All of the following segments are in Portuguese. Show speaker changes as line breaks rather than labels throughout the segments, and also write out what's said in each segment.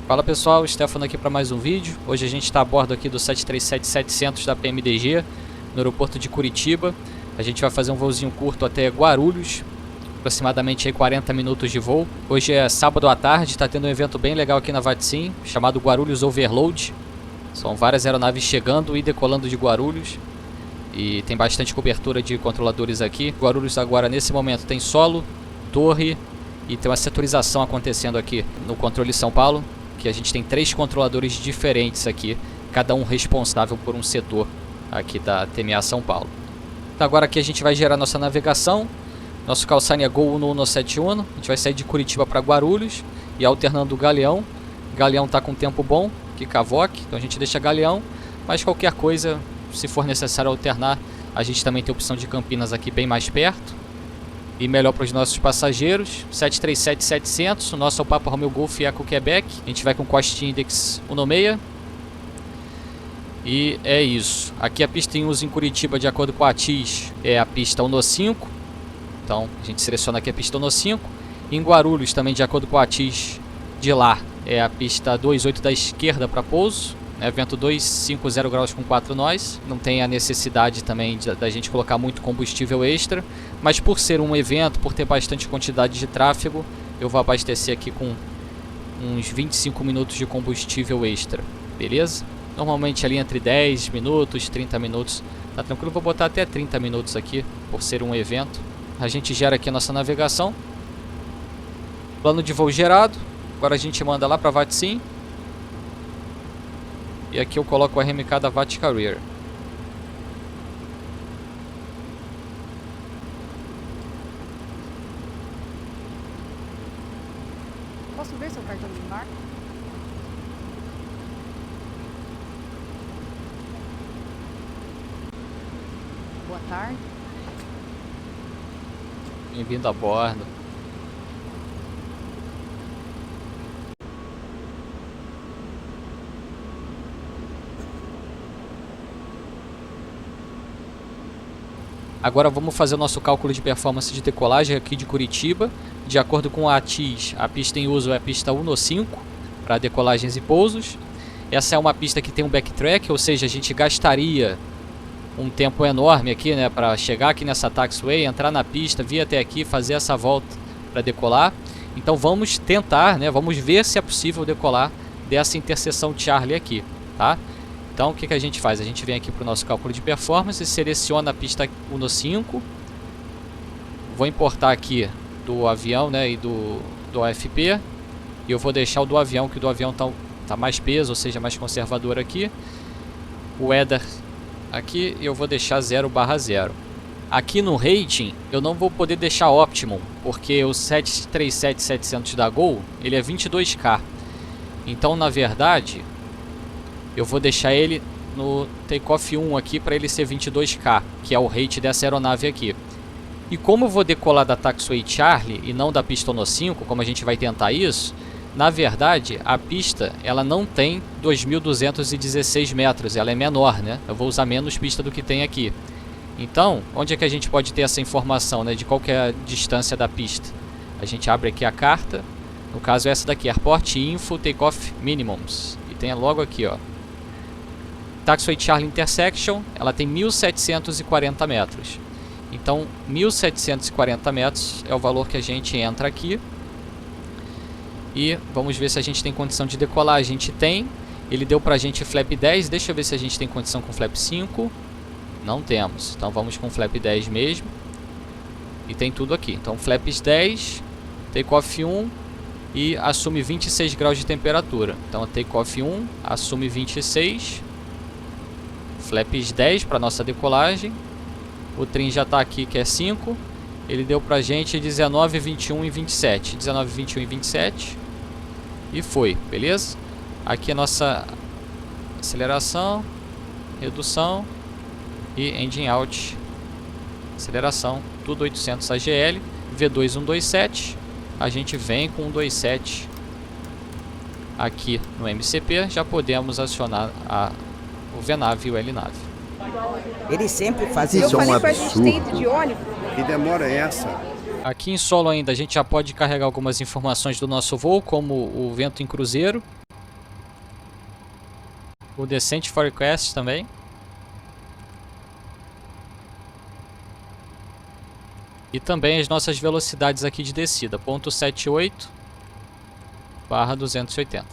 Fala pessoal, Stefano aqui para mais um vídeo. Hoje a gente está a bordo aqui do 737-700 da PMDG, no aeroporto de Curitiba. A gente vai fazer um voozinho curto até Guarulhos, aproximadamente aí 40 minutos de voo. Hoje é sábado à tarde, está tendo um evento bem legal aqui na VATSIM, chamado Guarulhos Overload. São várias aeronaves chegando e decolando de Guarulhos. E tem bastante cobertura de controladores aqui. Guarulhos agora nesse momento tem solo, torre e tem uma setorização acontecendo aqui no controle São Paulo. Que a gente tem 3 controladores diferentes aqui, cada um responsável por um setor aqui da TMA São Paulo. Então agora aqui a gente vai gerar nossa navegação. Nosso calçane é Gol 1171. A gente vai sair de Curitiba para Guarulhos e alternando o Galeão. O Galeão está com tempo bom, que cavoque, então a gente deixa Galeão. Mas qualquer coisa, se for necessário alternar, a gente também tem a opção de Campinas aqui bem mais perto. E melhor para os nossos passageiros. 737-700, o nosso é o Papa Romeo Golf Eco Quebec. A gente vai com Cost Index 196. E é isso. Aqui a pista em uso em Curitiba, de acordo com a ATIS, é a pista 195. Então a gente seleciona aqui a pista 195. Em Guarulhos também, de acordo com a ATIS de lá, é a pista 28 da esquerda para pouso. Vento 250 graus com 4 nós. Não tem a necessidade também da gente colocar muito combustível extra. Mas por ser um evento, por ter bastante quantidade de tráfego, eu vou abastecer aqui com uns 25 minutos de combustível extra. Beleza? Normalmente ali entre 10 minutos, 30 minutos. Tá tranquilo, vou botar até 30 minutos aqui, por ser um evento. A gente gera aqui a nossa navegação. Plano de voo gerado. Agora a gente manda lá para a VATSIM. E aqui eu coloco o RMK da VAT Carrier.
Posso ver seu cartão de embarque? Boa tarde.
Bem-vindo a bordo. Agora vamos fazer o nosso cálculo de performance de decolagem aqui de Curitiba. De acordo com a ATIS, a pista em uso é a pista 195 para decolagens e pousos. Essa é uma pista que tem um backtrack, ou seja, a gente gastaria um tempo enorme aqui, né, para chegar aqui nessa taxiway, entrar na pista, vir até aqui, fazer essa volta para decolar. Então vamos tentar, né, vamos ver se é possível decolar dessa interseção Charlie aqui, tá? Então o que a gente faz? A gente vem aqui para o nosso cálculo de performance, seleciona a pista 195. Vou importar aqui do avião, né, e do AFP. E eu vou deixar o do avião, que o do avião tá mais peso, ou seja, mais conservador aqui. O weather aqui eu vou deixar 0/0. Aqui no rating eu não vou poder deixar optimum, porque o 737-700 da Gol, ele é 22K. Então na verdade eu vou deixar ele no takeoff 1 aqui para ele ser 22K, que é o rate dessa aeronave aqui. E como eu vou decolar da taxiway Charlie e não da pista 195, como a gente vai tentar isso, na verdade a pista ela não tem 2.216 metros, ela é menor, né? Eu vou usar menos pista do que tem aqui. Então, onde é que a gente pode ter essa informação, né, de qual que é a distância da pista? A gente abre aqui a carta, no caso essa daqui, Airport Info Takeoff Minimums, e tem logo aqui, ó. Taxiway Charlie Intersection, ela tem 1.740 metros. Então, 1.740 metros é o valor que a gente entra aqui. E vamos ver se a gente tem condição de decolar. A gente tem. Ele deu pra gente flap 10. Deixa eu ver se a gente tem condição com flap 5. Não temos. Então vamos com flap 10 mesmo. E tem tudo aqui. Então flaps 10, takeoff 1 e assume 26 graus de temperatura. Então takeoff 1, assume 26. Flaps 10 para nossa decolagem. O trim já está aqui, que é 5. Ele deu pra gente 19, 21 e 27. 19, 21 e 27. E foi, beleza? Aqui a nossa aceleração, redução e engine out. Aceleração, tudo 800 AGL. V2 127. A gente vem com 127 aqui no MCP. Já podemos acionar o VNAV e o LNAV.
Ele sempre faz isso.
Eu
É um
falei pra gente ter ido
absurdo.
de ônibus.
Que demora é essa?
Aqui Aqui em solo ainda a gente já pode carregar algumas informações do nosso voo, como o vento em cruzeiro. O Descent Forecast também. E também as nossas velocidades aqui de descida. Ponto 78 barra 280.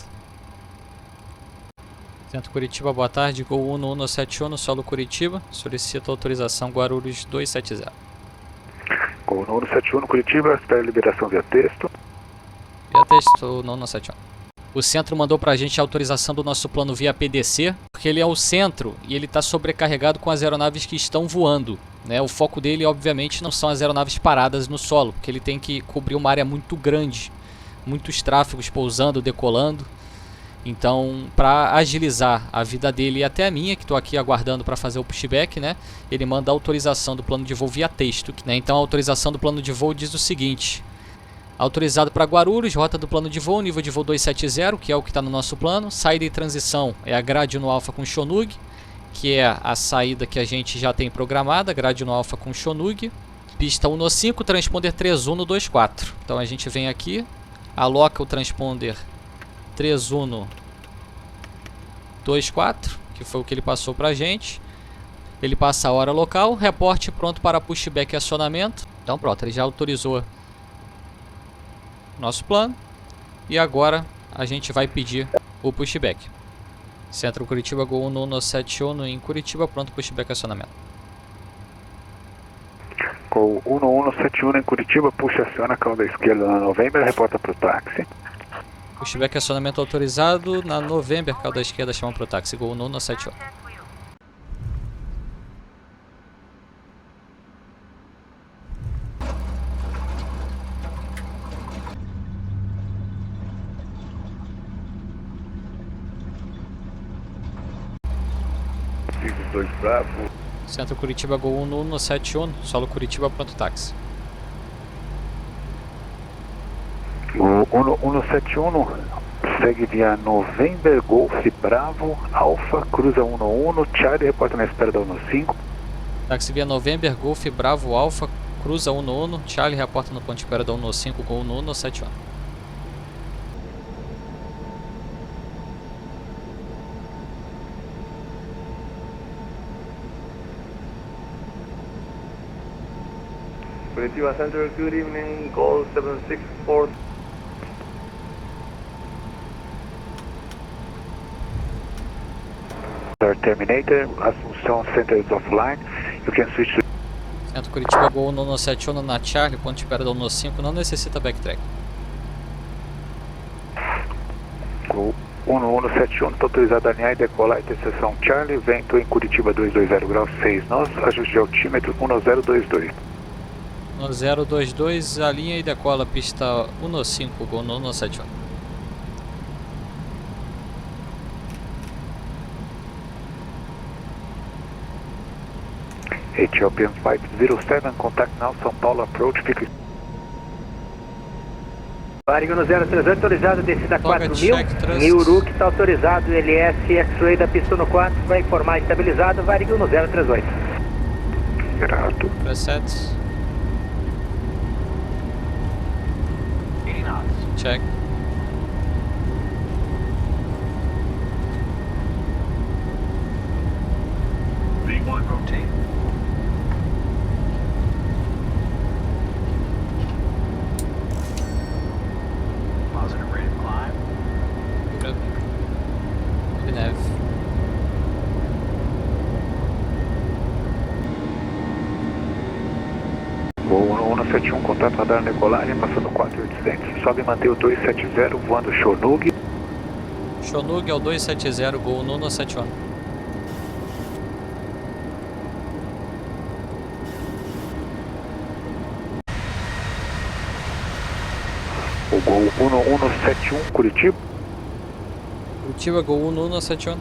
Centro Curitiba, boa tarde. Gol 1171, solo Curitiba. Solicito autorização Guarulhos 270.
Gol 1171, Curitiba. Espera liberação via texto.
Via texto 1171. O centro mandou pra gente a autorização do nosso plano via PDC, porque ele é o centro e ele está sobrecarregado com as aeronaves que estão voando, né? O foco dele, obviamente, não são as aeronaves paradas no solo, porque ele tem que cobrir uma área muito grande, muitos tráfegos pousando, decolando. Então, para agilizar a vida dele e até a minha, que estou aqui aguardando para fazer o pushback, né? Ele manda a autorização do plano de voo via texto, né? Então, a autorização do plano de voo diz o seguinte: autorizado para Guarulhos, rota do plano de voo, nível de voo 270, que é o que está no nosso plano. Saída e transição é a grade no Alfa com Chonug, que é a saída que a gente já tem programada, grade no Alfa com Chonug. Pista 195, transponder 3124. Então a gente vem aqui, aloca o transponder 3124, que foi o que ele passou para a gente. Ele passa a hora local, reporte pronto para pushback e acionamento. Então pronto, ele já autorizou nosso plano e agora a gente vai pedir o pushback. Centro Curitiba, Gol 1171 em Curitiba, pronto, pushback acionamento.
Gol 1171 em Curitiba, puxa aciona cauda esquerda na November, reporta para o táxi.
Pushback acionamento autorizado na November, cauda esquerda chama para o táxi, Gol 1171.
Bravo.
Centro Curitiba, Gol 1171, solo Curitiba, pronto táxi.
Gol 1171 segue via November, Golf Bravo, Alfa, cruza 11, Charlie, reporta na espera da 15.
Táxi via November, Golf Bravo, Alfa, cruza 11, Charlie, reporta no ponto de espera da 15, Gol 1171.
Curitiba Center, good evening, call 764.
Terminator, Assunção Center is offline. You can switch to...
Centro Curitiba, Gol 1171 na Charlie, ponto de espera da 15, não necessita backtrack.
Gol 1171, está autorizado a alinhar e decolar, interseção Charlie, vento em Curitiba 220 graus 6 nós, ajuste de altímetro 1022.
1022, a linha e decola pista 15, Gol 1171.
Ethiopian Flight 07, contact now, São Paulo approach, fica...
Varig no 038, autorizado, descida
Target
4000.
check, thrust.
Niuruk está autorizado, LS X-Ray da pista no 4, vai informar estabilizado, Varig no 038.
Grato.
Presets. Check.
V1 rotate. Positive rate of climb.
Good. Nav.
Gol 1171, contato radar na decolagem, passando 4800. Sobe e mantém o 270, voando Chonug.
Chonug é o 270, Gol 1171.
O Gol 1171, Curitiba.
Curitiba, Gol 1171.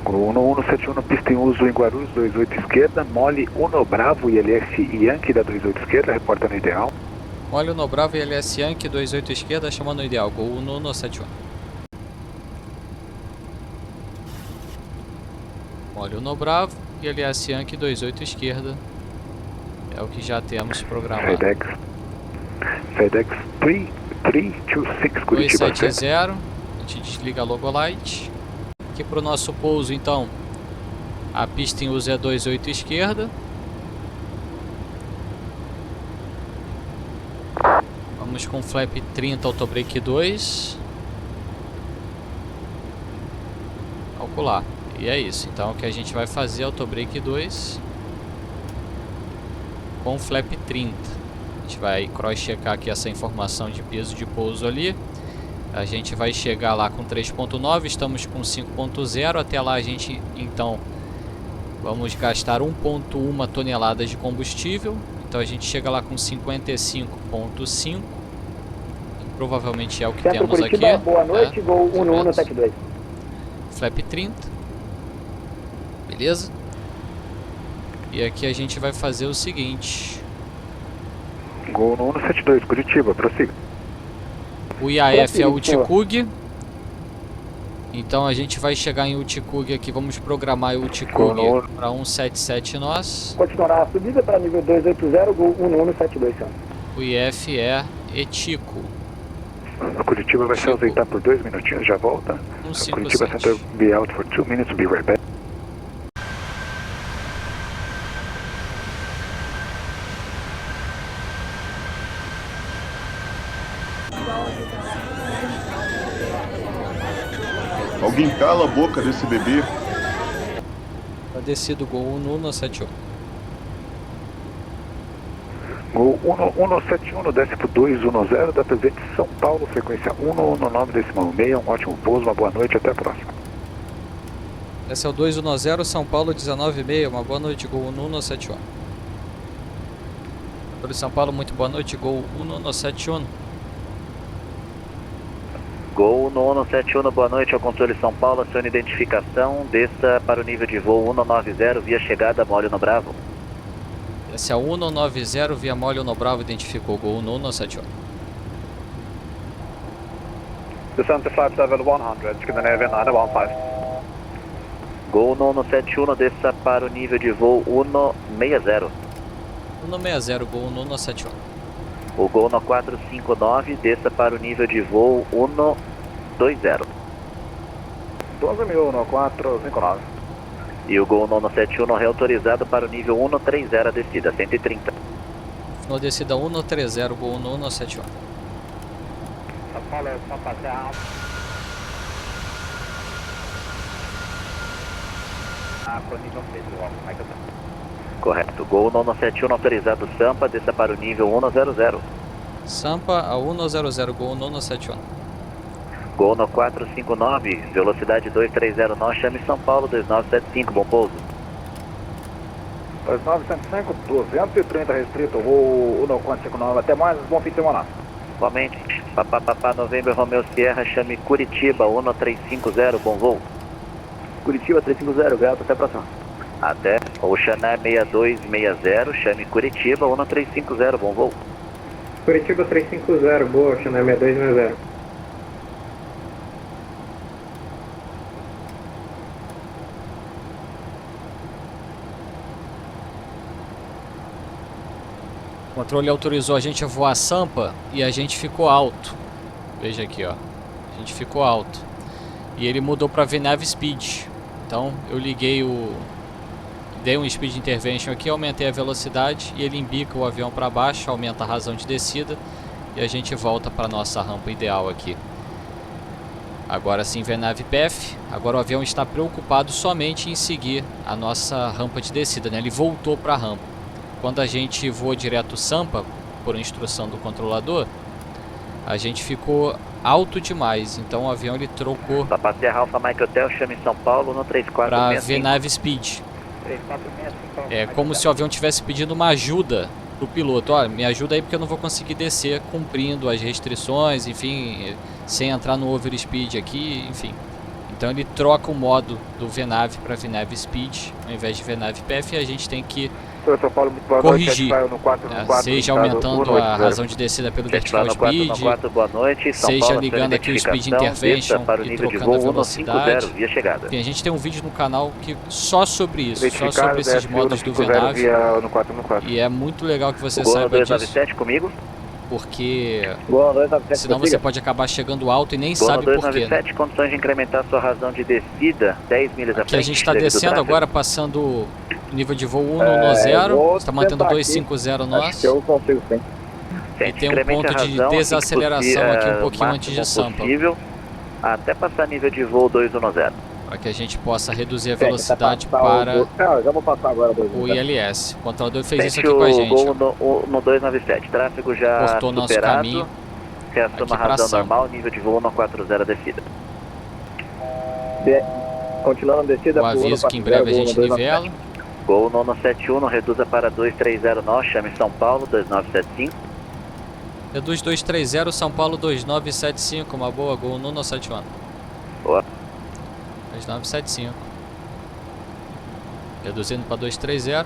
Gol 1171, pista em uso em Guarulhos, 28 esquerda. Mole Uno Bravo e LS Yankee da 28 esquerda, reporta no ideal.
Olha o No Bravo e LS Yankee 28 esquerda, chamando o ideal, Gol 1171. Olha o No Bravo e LS Yankee 28 esquerda. É o que já temos programado.
FedEx 3326, Curitiba.
270, a gente desliga a logo light. Aqui para o nosso pouso, então, a pista em uso é 28 esquerda. Vamos com flap 30, autobrake 2. Calcular. E é isso. Então o que a gente vai fazer é autobrake 2 com flap 30. A gente vai cross-checar aqui essa informação de peso de pouso ali. A gente vai chegar lá com 3.9, estamos com 5.0. Até lá a gente, então, vamos gastar 1.1 toneladas de combustível. Então a gente chega lá com 55.5. Provavelmente é o que
Centro
temos
Curitiba,
aqui.
boa noite,
tá?
Gol 1172.
Flap 30. Beleza? E aqui a gente vai fazer o seguinte.
Gol no 172, Curitiba, prossiga.
O IAF é o Uticug. Então a gente vai chegar em Uticug aqui. Vamos programar o Uticug para 177 nós.
Continuará a subida para nível 280, Gol 1172, senhor.
O IF é Etico.
A Curitiba vai se ausentar por 2 minutinhos, já volta. A Curitiba Center will be out for 2 minutes, be right back.
Alguém cala a boca desse bebê.
Tá descido o Gol 1171.
Gol 1171, desce pro 210, da presente São Paulo, frequência 119,6, um ótimo pouso, uma boa noite, até a próxima.
Esse é o 210, São Paulo 19,6. Uma boa noite, Gol 1171. Controle São Paulo, muito boa noite, Gol 1171.
Gol 1171, boa noite ao controle São Paulo, acione identificação, desça para o nível de voo 190, via chegada, Molho no Bravo.
Esse é o 190, via Molho no Bravo, identificou o Gol 1171.
Descent 5 level 100, Scandinavian 915.
Gol 1171, desça para o nível de voo 160.
160, Gol 1171.
O Gol no 459, desça para o nível de voo 120.
12.000 no 459.
E o Gol 971 reautorizado para o nível 130, descida 130.
No descida 130, Gol 1171.
São Paulo, só passar correto. Gol 971 autorizado Sampa, desça para o nível 100.
Sampa a 100, Gol 1171.
Gol no 459, velocidade 230 nós, chame São Paulo 2975, bom pouso.
2975, 230 restrito, voo 1459, até mais, bom fim de semana.
Igualmente, Papá Novembro Romeu Sierra, chame Curitiba 1350, bom voo. Curitiba 350, grato, até a próxima. Até, Oxaná 6260, chame Curitiba 1350, bom voo.
Curitiba 350, boa, Oxaná 6260.
O controle autorizou a gente a voar Sampa e a gente ficou alto. Veja aqui, ó. A gente ficou alto. E ele mudou para VNAV Speed. Então eu liguei o... Dei um Speed Intervention aqui, aumentei a velocidade e ele embica o avião para baixo, aumenta a razão de descida e a gente volta para nossa rampa ideal aqui. Agora sim, VNAV PF. Agora o avião está preocupado somente em seguir a nossa rampa de descida, né? Ele voltou para a rampa. Quando a gente voou direto Sampa, por instrução do controlador, a gente ficou alto demais, então o avião ele trocou
Papa Serra Alfa Mike Hotel, chame São Paulo no 3465.
para VNAV Speed.
3465.
É como se o avião tivesse pedindo uma ajuda pro piloto. Olha, me ajuda aí porque eu não vou conseguir descer cumprindo as restrições, enfim, sem entrar no overspeed aqui, enfim. Então ele troca o modo do VNAV para VNAV Speed ao invés de VNAV PF e a gente tem que
São Paulo, muito boa
corrigir,
noite, no 4,
né?
4,
Seja aumentando a razão de descida pelo vertical speed,
boa noite, São
seja
Paulo,
ligando aqui o Speed Intervention
para o
e
nível de
trocando a
voo
velocidade.
150, via chegada.
Enfim, a gente tem um vídeo no canal que só sobre isso, só
verificado,
sobre esses
desce
modos do
150
VNAV.
via no 414.
E é muito legal que você
O Gol
saiba disso.
297 comigo.
porque
Gol 297,
senão você pode acabar chegando alto e nem
Gol
sabe por quê.
297, condições de incrementar sua razão de descida, 10 milhas à
Aqui
frente.
a gente está
devido ao
descendo
tráfego.
agora, passando o nível de voo 110, está mantendo 250 nós.
eu consigo sim.
E tem um ponto de desaceleração aqui um pouquinho antes de Sampa,
até passar nível de voo 210.
para que a gente possa reduzir a velocidade para
já vou passar agora
o ILS. O controlador fez isso
Sente
aqui com a gente.
o gol no 297, tráfego já
Cortou nosso
superado,
caminho
reassuma
aqui
a
pra
razão
Sampa.
normal, nível de voo 140 descida. Continuando a descida,
Eu aviso que em breve a gente nivela.
Gol 971, reduza para 230 nós, chame São Paulo, 2975.
Reduz 230, São Paulo 2975, uma boa, Gol 971.
Boa.
2975. Reduzindo para 230.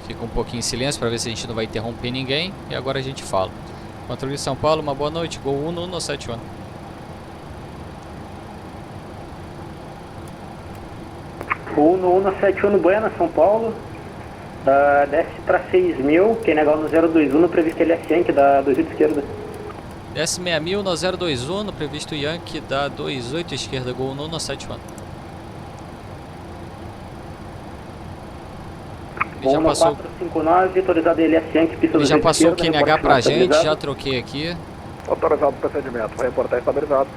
Fica um pouquinho em silêncio para ver se a gente não vai interromper ninguém. E agora a gente fala. Controle de São Paulo, uma boa noite, Gol 1971.
Gol no 171 Buena, São Paulo. Desce para 6.000, que é legal no 021, no previsto LS1, que dá 28 esquerda.
Desce 6.000 no 021, no previsto Yankee da 28 esquerda, Gol 1971. Ele já passou,
459, autorizado LS1, que pista
ele já
28
passou o
esquerda,
QNH pra gente,
estabilizado.
já troquei aqui.
Autorizado o procedimento, vai reportar estabilizado.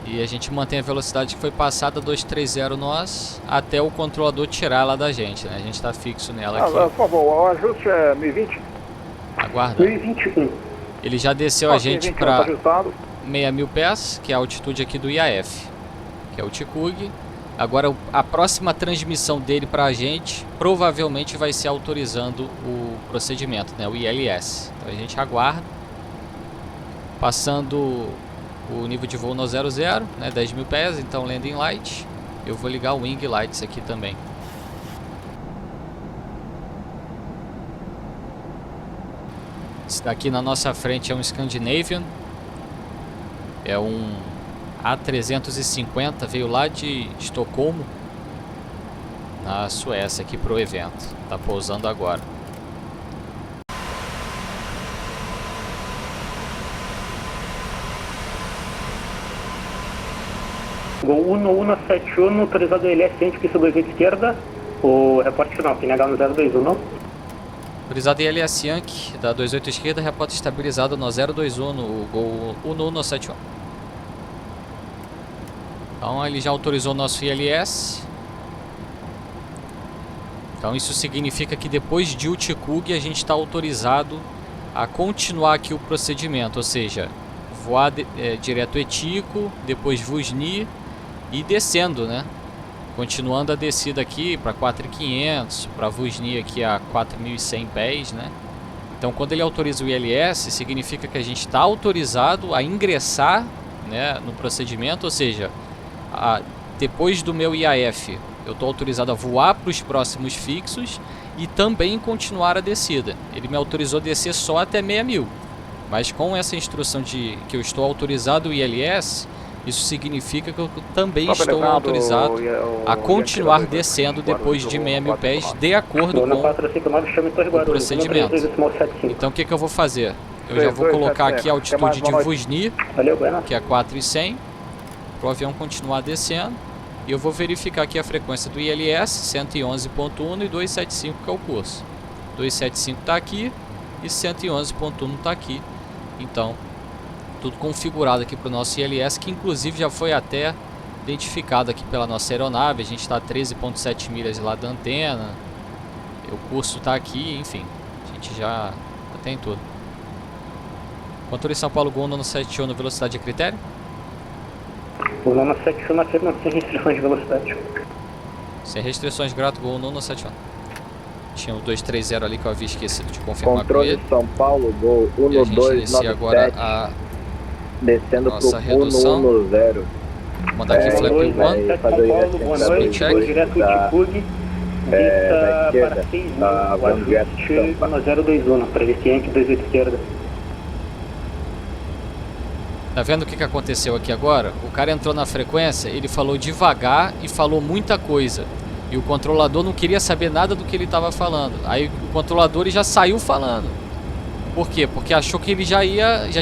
E a gente mantém a velocidade que foi passada, 230 nós, até o controlador tirar ela da gente, né? A gente tá fixo nela aqui.
Por favor, o ajuste é 1020.
Aguarda.
2021.
Ele já desceu a gente para
ajustado.
6.000 pés, que é a altitude aqui do IAF, que é o TICUG. Agora a próxima transmissão dele para a gente provavelmente vai ser autorizando o procedimento, né? O ILS. Então a gente aguarda. Passando o nível de voo no 00, né? 10.000 pés, então landing light. Eu vou ligar o wing lights aqui também. Esse daqui na nossa frente é um Scandinavian. É um A350, veio lá de Estocolmo, na Suécia, aqui pro evento. Tá pousando agora.
Gol 1171, autorizado LS1, pista 28 esquerda. O reporte final, PNH no 021.
Autorizado ILS Yankee, da 28 esquerda, reporte estabilizado no 021, no Gol 1171. Então ele já autorizou o nosso ILS. Então isso significa que depois de Uticug a gente está autorizado a continuar aqui o procedimento, ou seja, voar direto Etico, depois Vusni e descendo, né? Continuando a descida aqui para 4.500, para Vusni aqui a 4.100 pés, né? Então quando ele autoriza o ILS, significa que a gente está autorizado a ingressar, né, no procedimento, ou seja, depois do meu IAF eu estou autorizado a voar para os próximos fixos e também continuar a descida. Ele me autorizou a descer só até 6.000, mas com essa instrução de que eu estou autorizado o ILS, isso significa que eu também estou autorizado a continuar descendo depois de 6.000 pés, de acordo com o procedimento. Então o que eu vou fazer? Eu já vou colocar aqui a altitude de Vusni, que é 4.100, para o avião continuar descendo. E eu vou verificar aqui a frequência do ILS, 111.1 e 275, que é o curso. 275 está aqui e 111.1 está aqui. Então, tudo configurado aqui para o nosso ILS, que inclusive já foi até identificado aqui pela nossa aeronave. A gente está a 13.7 milhas lá da antena. O curso está aqui, enfim. A gente já tem tudo. Controle São Paulo Gol 971, velocidade a critério.
O 971 aqui não tem restrições de velocidade.
Sem restrições, grato, Gol 971. Tinha o 230 ali que eu havia esquecido de confirmar com ele.
Controle São Paulo, Gol
E a gente inicia agora
1297,
a
descendo
nossa
pro
redução.
110.
Vou mandar aqui flap 1.
São Paulo, boa noite,
check.
vou direto de Pug. Vista para 6.000, o ajuste no 021, previsto Yankee 28 esquerda.
Tá vendo o que aconteceu aqui agora? O cara entrou na frequência, ele falou devagar e falou muita coisa. E o controlador não queria saber nada do que ele estava falando. Aí o controlador ele já saiu falando. Por quê? Porque achou que ele já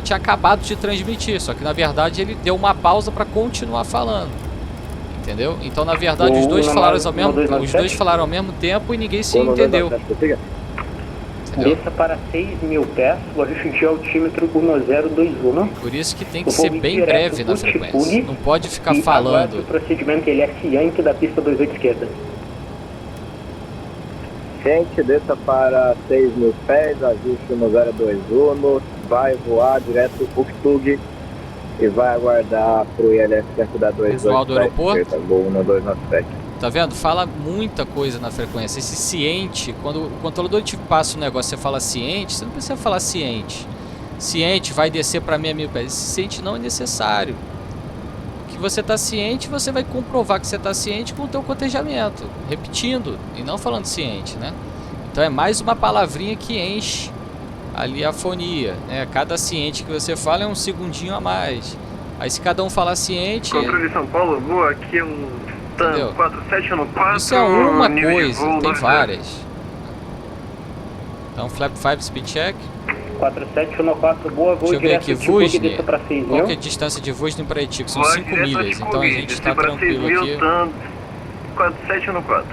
tinha acabado de transmitir, só que na verdade ele deu uma pausa para continuar falando. Entendeu? Então na verdade os dois falaram ao mesmo tempo e ninguém se entendeu. Entendeu?
Desça para 6.000 pés, o ajuste de altímetro 1021.
Por isso que tem que ser bem breve na frequência. Não pode ficar falando.
O procedimento ele é Yankee da pista 28 esquerda.
Gente, desça para 6.000 pés, ajuste 1021, vai voar direto pro Tug e vai aguardar pro ILS tempo da 28.
Visual do aeroporto.
Gol 1297.
Tá vendo? Fala muita coisa na frequência. Esse ciente, quando o controlador te passa um negócio, você fala ciente, você não precisa falar ciente. Ciente vai descer para 6.000 pés. Esse ciente não é necessário. O que você tá ciente, você vai comprovar que você tá ciente com o teu cotejamento, repetindo e não falando ciente, né? Então é mais uma palavrinha que enche ali a fonia, né? Cada ciente que você fala é um segundinho a mais. Aí se cada um falar ciente...
Controle São Paulo, voa aqui um TAM 4714.
Isso é uma coisa, tem várias. Então flap 5 speed check.
4714, boa, voo
deixa eu ver
direto
aqui,
de Tug,
Vusne.
desça para 6.000.
Qual que é a distância de Vusne para Etico? São 5 milhas, então a gente está tranquilo aqui.
4714.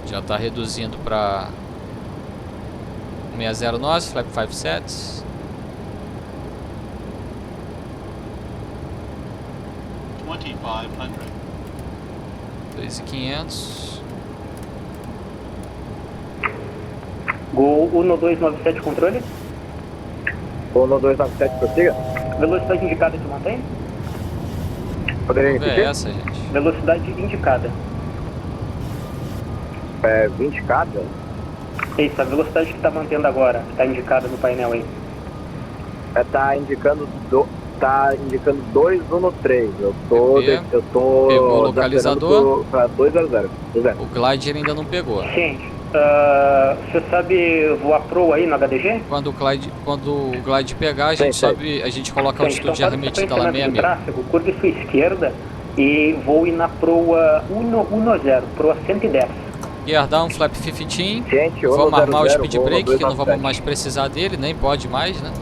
Já está reduzindo para 60 nós, flap 5 sets.
2500.
2.500.
Gol 1297, controle.
Gol 1297, prossiga.
Velocidade indicada que mantém?
Poderia
Vamos ver
repetir?
essa, gente.
Velocidade indicada.
20 cada.
Isso, a velocidade que está mantendo agora, está indicada no painel aí.
Tá indicando 213. Eu tô
Pegou o localizador.
Para 200.
O glider ainda não pegou.
Gente, você sabe voar pro aí no HDG?
Quando o glide pegar, a gente sobe, a gente coloca a altitude de arremetida lá 6.000.
Tráfego, curve sua esquerda e voe na proa 110, proa 110.
Gear down, flap 15.
Gente,
Vamos armar o
100,
speed brake, que não vamos mais precisar dele, nem pode mais, né?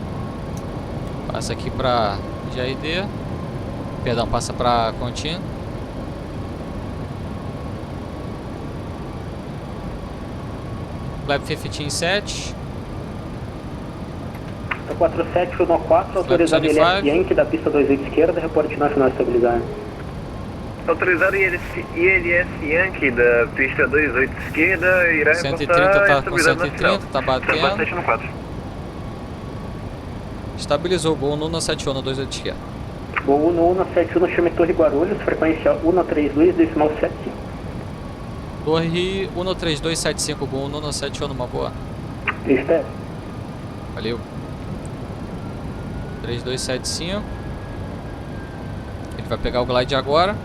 Passa aqui para JID. Perdão, passa para contínuo. Flap 15 7.
4714, autorizado ILS Yankee da pista 28 esquerda, reporte nacional estabilizado.
Autorizado ILS Yankee da pista 28 esquerda, irá
130 tá com 130, tá batendo.
714.
Estabilizou o Gol 171 no 28 esquerda.
Gol 1171, chame Torre Guarulhos, frequência 132, decimal 75.
Torre 13275, Gol 171 numa boa.
Espera.
Valeu. 3275. Ele vai pegar o glide agora.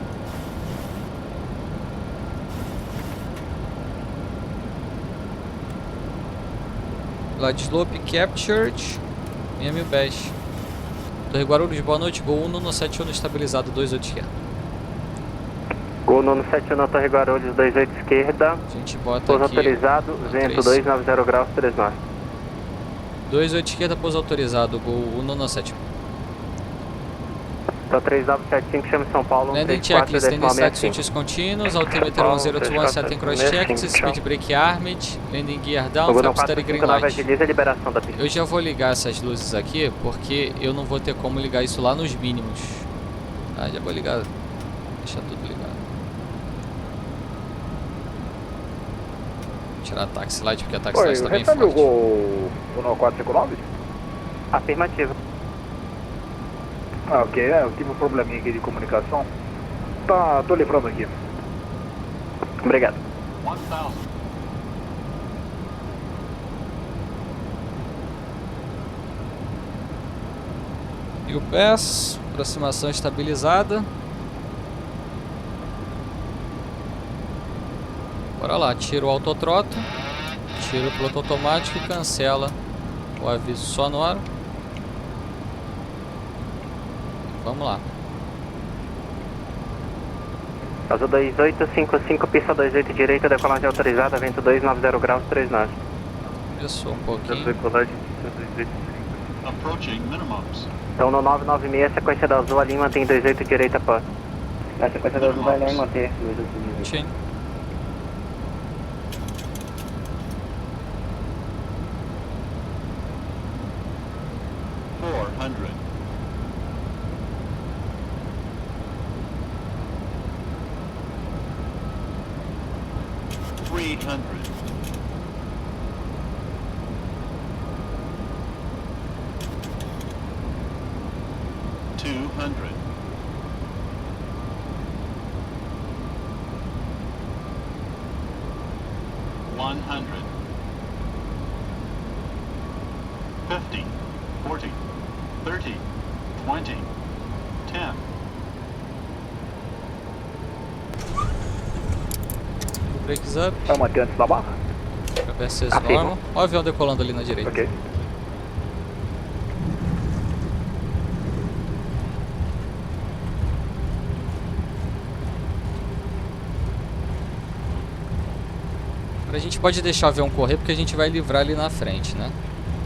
Glide slope captured. 6.000 pés. Torre Guarulhos, boa noite. Gol 171 estabilizado, 28 esquerda.
Gol 171, Torre Guarulhos, 28 esquerda.
A gente bota
Pouso
aqui.
autorizado, vento 290 graus, 3 nós.
28 esquerda, pouso autorizado. Gol 171.
Então 3975, chama São Paulo,
Landing checklist, landing status switches contínuos, altimeter 1021, setting cross checks, speed brake armed, landing gear down, flap steady green light.
Liberação da pista.
Eu já vou ligar essas luzes aqui, porque eu não vou ter como ligar isso lá nos mínimos. Ah, já vou ligar, deixar tudo ligado. Vou tirar a taxi light, porque a taxi light tá bem forte.
o 1459?
Afirmativo.
Ah, ok, eu tive um probleminha aqui de comunicação. Tá, tô livrando aqui.
Obrigado.
1000.
E o PES, aproximação estabilizada. Bora lá, tira o autotroto, tira o piloto automático e cancela o aviso sonoro. Vamos lá.
Asa 2855, pista 28 direita, decolagem autorizada, vento 290 graus, 3 nós.
Começou um pouquinho.
Decolagem.
Approaching minimums.
Então no 996, sequência da azul, a linha mantém 28 direita após. A sequência da azul vai lá e manter 28
Sim. Brakes up.
Vai manter antes da barra?
Versus normal. Olha o avião decolando ali na direita.
Ok.
A gente pode deixar o avião correr porque a gente vai livrar ali na frente, né?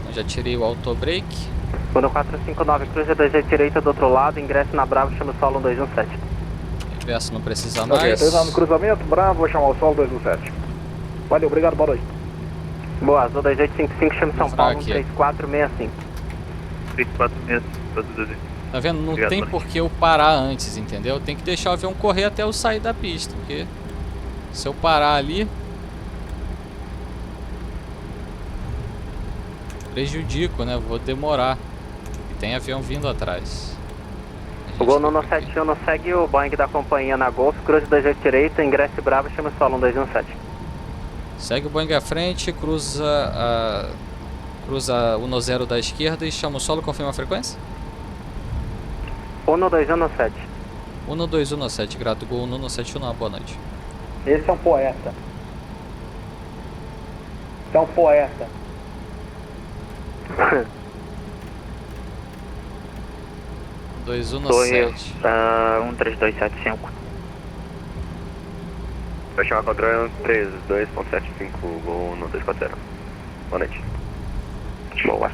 Eu já tirei o auto brake.
1459, cruza 28 direita do outro lado, ingresso na Bravo, chama o solo 217.
Reverso não precisa
Ok,
mais.
3 no cruzamento, Bravo, vou chamar o solo 217. Valeu, obrigado, boa noite.
Boa, azul 2855, chama São
Livrar
Paulo
aqui.
3465.
3465.
Tá vendo? Não
Obrigado,
tem
mano.
por que eu parar antes, entendeu? Tem que deixar o avião correr até eu sair da pista, porque se eu parar ali, prejudico, né? Vou demorar. E tem avião vindo atrás.
O Gol 971 segue o Boeing da companhia na Golf, cruze 28 direita, ingresso Bravo, chama o solo 217.
Segue o Boeing à frente, cruza o 10 da esquerda e chama o solo, confirma a frequência?
1217.
1217, grato, Gol 1171, boa noite.
Esse é um poeta. Esse é um poeta.
2117.
13275.
Vai chamar controle 32.75, Gol 1240. Boa noite.
Boa.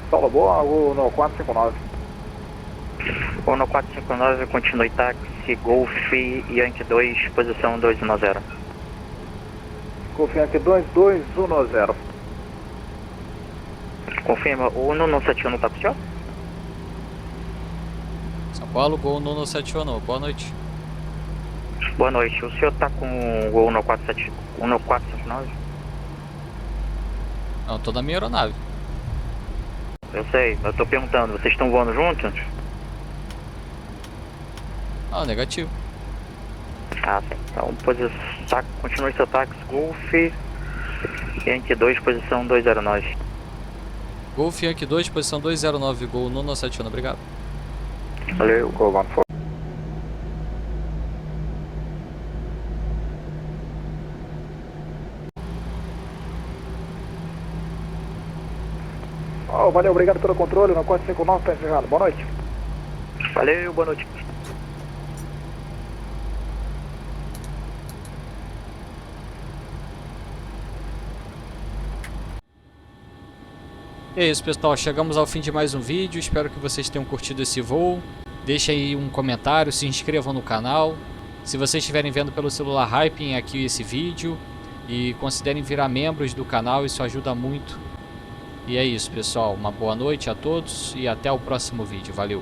Solo boa, o no 459.
O no 459, continue táxi, Golf, Yankee 2, posição 210.
Confiante 2210.
Confirma, o 171 tá pro senhor?
São Paulo, Gol 1171, boa noite.
Boa noite, o senhor tá com o Gol no 459?
Não, tô na minha aeronave.
Eu sei, eu tô perguntando, vocês estão voando juntos?
Ah, negativo.
Ah, sim. Então, continue seu táxi, Golf, Yankee 2, posição 209.
Golf Yankee 2, posição 209, Gol 971, obrigado.
Valeu.
Gol 14. Oh, valeu, obrigado pelo controle, no 459 está encerrado. Boa noite.
Valeu, boa noite.
E é isso, pessoal, chegamos ao fim de mais um vídeo, espero que vocês tenham curtido esse voo. Deixem aí um comentário, se inscrevam no canal. Se vocês estiverem vendo pelo celular, hypem aqui esse vídeo e considerem virar membros do canal, isso ajuda muito. E é isso, pessoal, uma boa noite a todos e até o próximo vídeo, valeu!